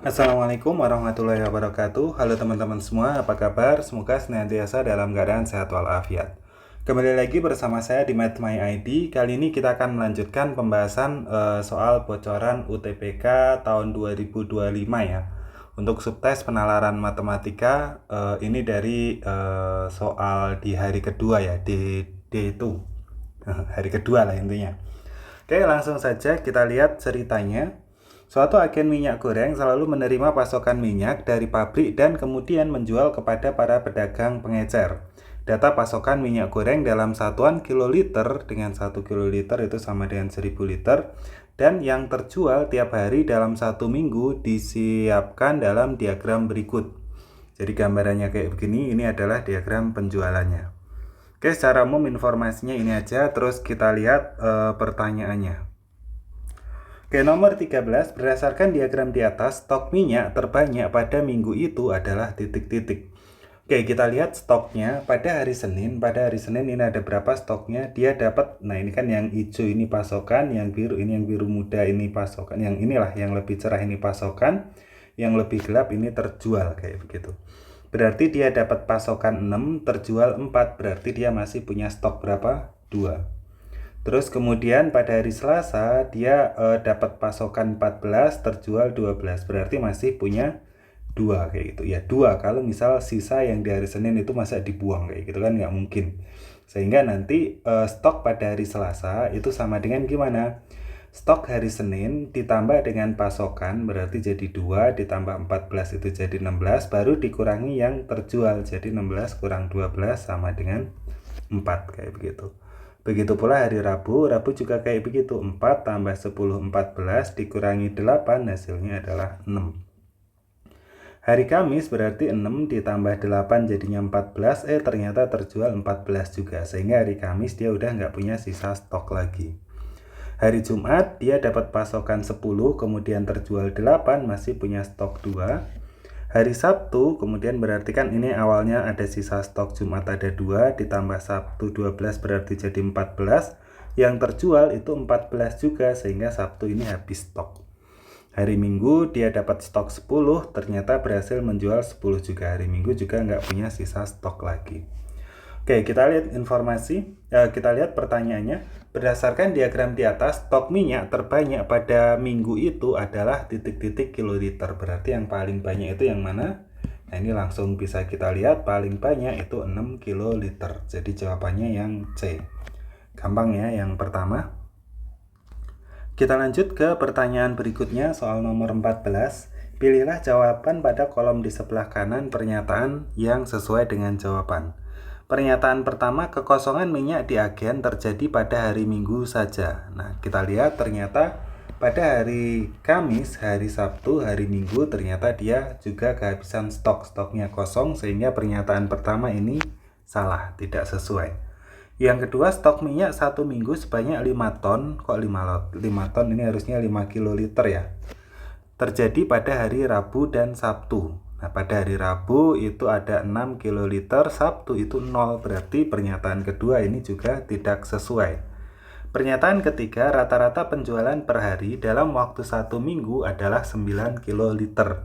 Assalamualaikum warahmatullahi wabarakatuh. Halo teman-teman semua, apa kabar? Semoga senantiasa dalam keadaan sehat walafiat. Kembali lagi bersama saya di Math My ID. Kali ini kita akan melanjutkan pembahasan soal bocoran UTBK tahun 2025 ya. Untuk subtes penalaran matematika ini dari soal di hari kedua ya, D2. Hari kedua lah intinya. Oke, langsung saja kita lihat ceritanya. Suatu agen minyak goreng selalu menerima pasokan minyak dari pabrik dan kemudian menjual kepada para pedagang pengecer. Data pasokan minyak goreng dalam satuan kiloliter dengan 1 kiloliter itu sama dengan 1000 liter dan yang terjual tiap hari dalam 1 minggu disiapkan dalam diagram berikut. Jadi gambarannya kayak begini, ini adalah diagram penjualannya. Oke, secara umum informasinya ini aja, terus kita lihat pertanyaannya. Oke, nomor 13, berdasarkan diagram di atas, stok minyak terbanyak pada minggu itu adalah titik-titik. Oke, kita lihat stoknya pada hari Senin. Pada hari Senin ini ada berapa stoknya? Dia dapat, nah ini kan yang hijau ini pasokan, yang biru ini, yang biru muda ini pasokan, yang inilah yang lebih cerah ini pasokan, yang lebih gelap ini terjual, kayak begitu. Berarti dia dapat pasokan 6, terjual 4, berarti dia masih punya stok berapa? 2. Terus kemudian pada hari Selasa dia dapat pasokan 14, terjual 12. Berarti masih punya 2 kayak gitu. Ya 2 kalau misal sisa yang di hari Senin itu masa dibuang kayak gitu kan nggak mungkin. Sehingga nanti stok pada hari Selasa itu sama dengan gimana? Stok hari Senin ditambah dengan pasokan berarti jadi 2 ditambah 14 itu jadi 16 baru dikurangi yang terjual jadi 16 kurang 12 sama dengan 4 kayak begitu. Begitu pula hari Rabu, Rabu juga kayak begitu, 4 tambah 10, 14, dikurangi 8, hasilnya adalah 6. Hari Kamis berarti 6 ditambah 8 jadinya 14, ternyata terjual 14 juga, sehingga hari Kamis dia udah nggak punya sisa stok lagi. Hari Jumat dia dapat pasokan 10, kemudian terjual 8, masih punya stok 2. Hari Sabtu, kemudian berarti kan ini awalnya ada sisa stok Jumat ada 2, ditambah Sabtu 12 berarti jadi 14. Yang terjual itu 14 juga, sehingga Sabtu ini habis stok. Hari Minggu dia dapat stok 10, ternyata berhasil menjual 10 juga. Hari Minggu juga nggak punya sisa stok lagi. Oke, kita lihat kita lihat pertanyaannya. Berdasarkan diagram di atas, stok minyak terbanyak pada minggu itu adalah titik-titik kiloliter. Berarti yang paling banyak itu yang mana? Nah, ini langsung bisa kita lihat paling banyak itu 6 kiloliter. Jadi jawabannya yang C. Gampang ya yang pertama. Kita lanjut ke pertanyaan berikutnya soal nomor 14. Pilihlah jawaban pada kolom di sebelah kanan pernyataan yang sesuai dengan jawaban. Pernyataan pertama, kekosongan minyak di agen terjadi pada hari Minggu saja. Nah, kita lihat ternyata pada hari Kamis, hari Sabtu, hari Minggu ternyata dia juga kehabisan stok. Stoknya kosong sehingga pernyataan pertama ini salah, tidak sesuai. Yang kedua, stok minyak 1 minggu sebanyak 5 ton. Kok 5 ton? Ini harusnya 5 kiloliter ya. Terjadi pada hari Rabu dan Sabtu. Nah, pada hari Rabu itu ada 6 kiloliter, Sabtu itu 0, berarti pernyataan kedua ini juga tidak sesuai. Pernyataan ketiga, rata-rata penjualan per hari dalam waktu 1 minggu adalah 9 kiloliter.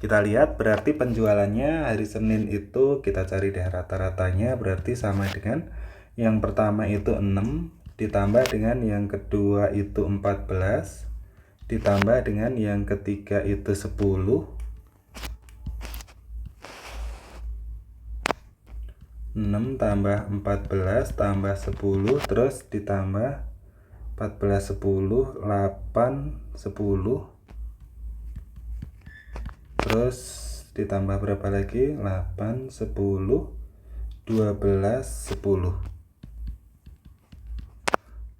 Kita lihat berarti penjualannya hari Senin itu kita cari deh rata-ratanya, berarti sama dengan yang pertama itu 6, ditambah dengan yang kedua itu 14, ditambah dengan yang ketiga itu 10, 6 tambah 14 tambah 10 terus ditambah 14 10 8 10 terus ditambah berapa lagi 8 10 12 10.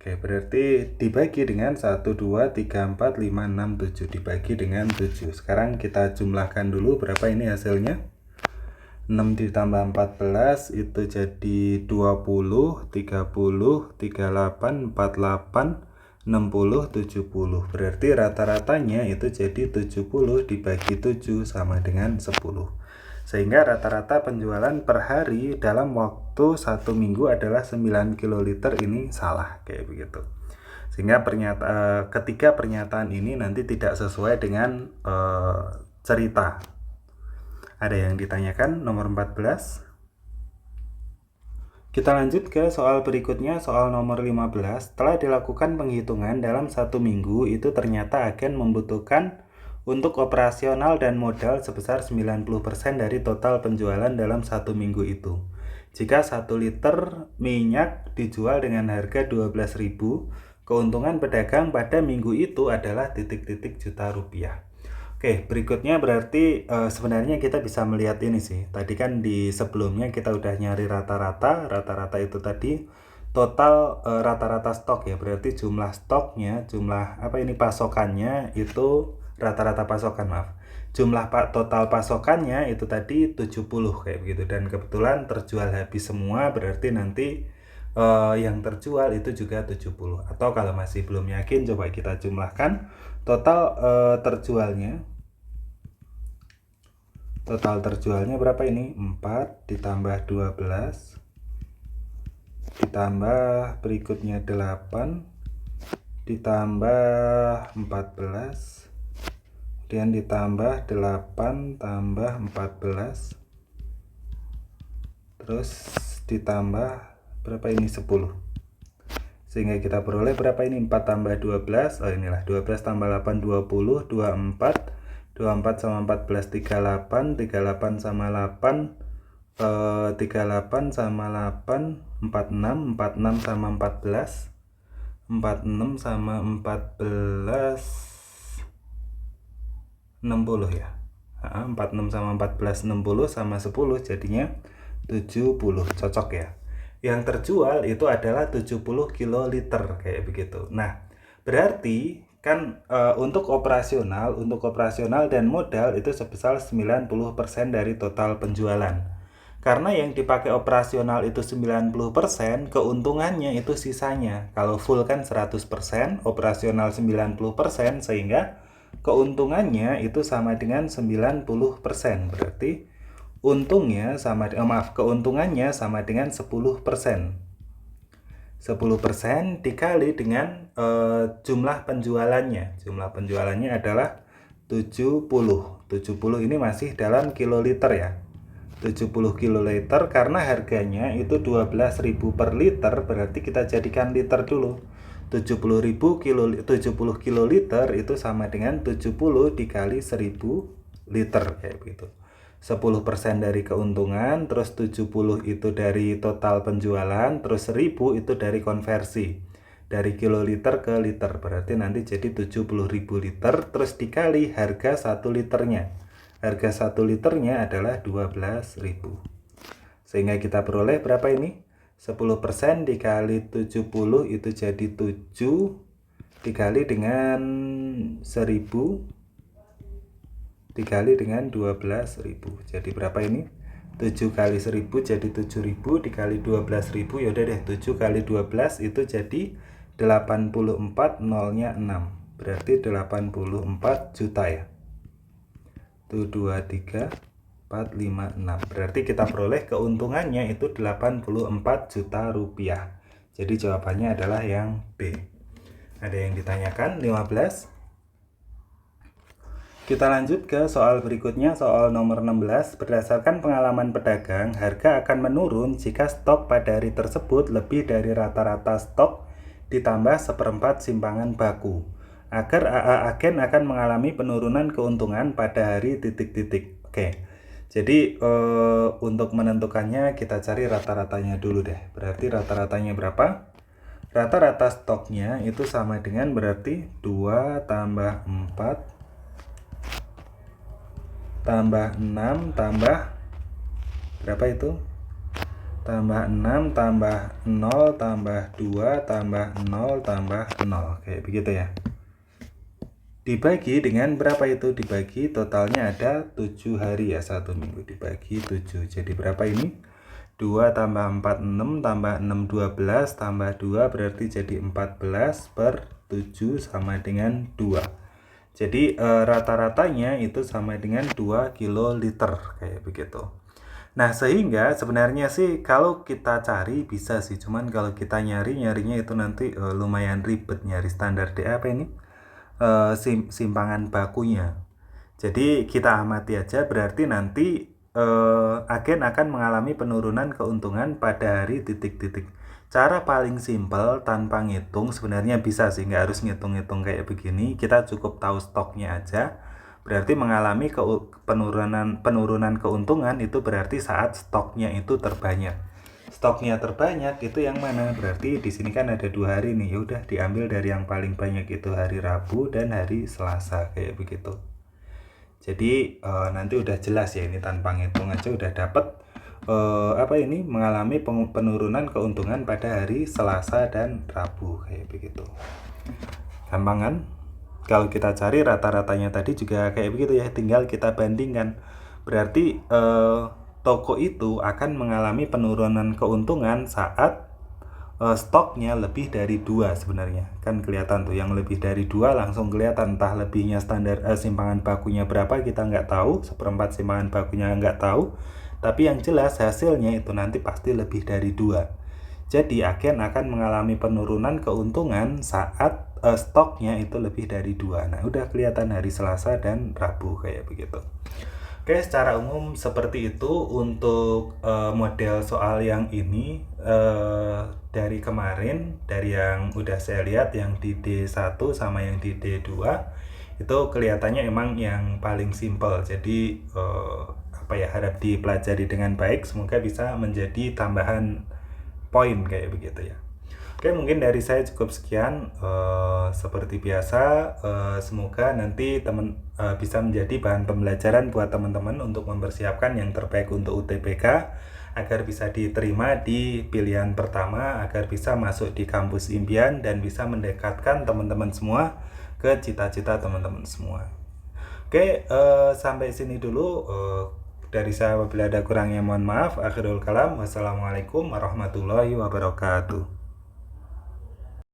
Oke, berarti dibagi dengan 1 2 3 4 5 6 7 dibagi dengan 7. Sekarang kita jumlahkan dulu berapa ini hasilnya. 6 ditambah 14 itu jadi 20, 30, 38, 48, 60, 70. Berarti rata-ratanya itu jadi 70 dibagi 7 sama dengan 10. Sehingga rata-rata penjualan per hari dalam waktu 1 minggu adalah 9 kiloliter, ini salah kayak begitu. Sehingga ketiga pernyataan ini nanti tidak sesuai dengan cerita. Ada yang ditanyakan? Nomor 14. Kita lanjut ke soal berikutnya, soal nomor 15. Setelah dilakukan penghitungan dalam 1 minggu, itu ternyata agen membutuhkan untuk operasional dan modal sebesar 90% dari total penjualan dalam 1 minggu itu. Jika 1 liter minyak dijual dengan harga 12.000, keuntungan pedagang pada minggu itu adalah titik-titik juta rupiah. Oke, berikutnya berarti sebenarnya kita bisa melihat ini sih. Tadi kan di sebelumnya kita udah nyari rata-rata. Rata-rata itu tadi total rata-rata stok ya. Berarti jumlah stoknya, jumlah pasokannya itu rata-rata pasokan, maaf. Jumlah total pasokannya itu tadi 70 kayak begitu. Dan kebetulan terjual habis semua, berarti nanti yang terjual itu juga 70. Atau kalau masih belum yakin, coba kita jumlahkan total terjualnya berapa ini? 4 ditambah 12 ditambah berikutnya 8 ditambah 14 kemudian ditambah 8 tambah 14 terus ditambah berapa ini? 10, sehingga kita peroleh berapa ini? 4 tambah 12, inilah 12 tambah 8, 20, 24 sama 14, 38, 38 sama 8, 38 sama 8, 46, 46 sama 14, 46 sama 14, 60 ya. 46 sama 14, 60 sama 10, jadinya 70, cocok ya. Yang terjual itu adalah 70 kiloliter kayak begitu. Nah, berarti kan untuk operasional dan modal itu sebesar 90% dari total penjualan. Karena yang dipakai operasional itu 90%, keuntungannya itu sisanya. Kalau full kan 100%, operasional 90%, sehingga keuntungannya itu sama dengan 90%. Berarti keuntungannya sama dengan 10%. 10% dikali dengan jumlah penjualannya. Jumlah penjualannya adalah 70. 70 ini masih dalam kiloliter ya. 70 kiloliter karena harganya itu 12.000 per liter, berarti kita jadikan liter dulu. 70 kiloliter itu sama dengan 70 dikali 1000 liter kayak begitu. 10% dari keuntungan, terus 70 itu dari total penjualan, terus 1000 itu dari konversi dari kiloliter ke liter, berarti nanti jadi 70.000 liter, terus dikali harga 1 liternya. Harga 1 liternya adalah 12.000, sehingga kita peroleh berapa ini? 10% dikali 70 itu jadi 7 dikali dengan 1000 dikali dengan 12.000, jadi berapa ini? 7 kali 1000 jadi 7.000 dikali 12.000, yaudah deh 7 kali 12 itu jadi 84, nolnya 6, berarti 84 juta ya. 1, 2, 3, 4, 5, 6, berarti kita peroleh keuntungannya itu 84 juta rupiah. Jadi jawabannya adalah yang B. Ada yang ditanyakan? 15. Kita lanjut ke soal berikutnya, soal nomor 16. Berdasarkan pengalaman pedagang, harga akan menurun jika stok pada hari tersebut lebih dari rata-rata stok ditambah 1/4 simpangan baku. Agar agen akan mengalami penurunan keuntungan pada hari titik-titik. Oke, jadi untuk menentukannya kita cari rata-ratanya dulu deh. Berarti rata-ratanya berapa? Rata-rata stoknya itu sama dengan berarti 2 tambah 4 tambah 6 tambah berapa itu? Tambah 6 tambah 0 tambah 2 tambah 0 tambah 0, kayak begitu ya. Dibagi dengan berapa itu? Dibagi totalnya ada 7 hari ya, 1 minggu dibagi 7. Jadi berapa ini? 2 tambah 4 6 tambah 6 12 tambah 2 berarti jadi 14 per 7 sama dengan 2. Jadi rata-ratanya itu sama dengan 2 kiloliter kayak begitu. Nah, sehingga sebenarnya sih kalau kita cari bisa sih, cuman kalau kita nyarinya itu nanti lumayan ribet nyari standar DAP ini. Simpangan bakunya. Jadi kita amati aja, berarti nanti agen akan mengalami penurunan keuntungan pada hari titik-titik. Cara paling simpel tanpa ngitung sebenarnya bisa sih, nggak harus ngitung-ngitung kayak begini. Kita cukup tahu stoknya aja. Berarti mengalami penurunan keuntungan itu berarti saat stoknya itu terbanyak. Stoknya terbanyak itu yang mana? Berarti di sini kan ada 2 hari nih. Ya udah diambil dari yang paling banyak itu hari Rabu dan hari Selasa kayak begitu. Jadi nanti udah jelas ya, ini tanpa ngitung aja udah dapet mengalami penurunan keuntungan pada hari Selasa dan Rabu kayak begitu. Gampang kan? Kalau kita cari rata-ratanya tadi juga kayak begitu ya, tinggal kita bandingkan. Berarti toko itu akan mengalami penurunan keuntungan saat stoknya lebih dari 2 sebenarnya. Kan kelihatan tuh, yang lebih dari 2 langsung kelihatan, entah lebihnya standar simpangan bakunya berapa kita nggak tahu, seperempat simpangan bakunya nggak tahu, tapi yang jelas hasilnya itu nanti pasti lebih dari 2. Jadi agen akan mengalami penurunan keuntungan saat stoknya itu lebih dari 2. Nah udah kelihatan hari Selasa dan Rabu kayak begitu. Oke, secara umum seperti itu untuk model soal yang ini. Dari kemarin, dari yang udah saya lihat yang di D1 sama yang di D2 itu kelihatannya emang yang paling simple. Jadi harap dipelajari dengan baik, semoga bisa menjadi tambahan poin kayak begitu ya. Oke, mungkin dari saya cukup sekian. Seperti biasa, semoga nanti bisa menjadi bahan pembelajaran buat teman-teman untuk mempersiapkan yang terbaik untuk UTBK, agar bisa diterima di pilihan pertama, agar bisa masuk di kampus impian dan bisa mendekatkan teman-teman semua ke cita-cita teman-teman semua. Oke, sampai sini dulu. Dari saya, apabila ada kurangnya mohon maaf. Akhirul kalam, wassalamualaikum warahmatullahi wabarakatuh.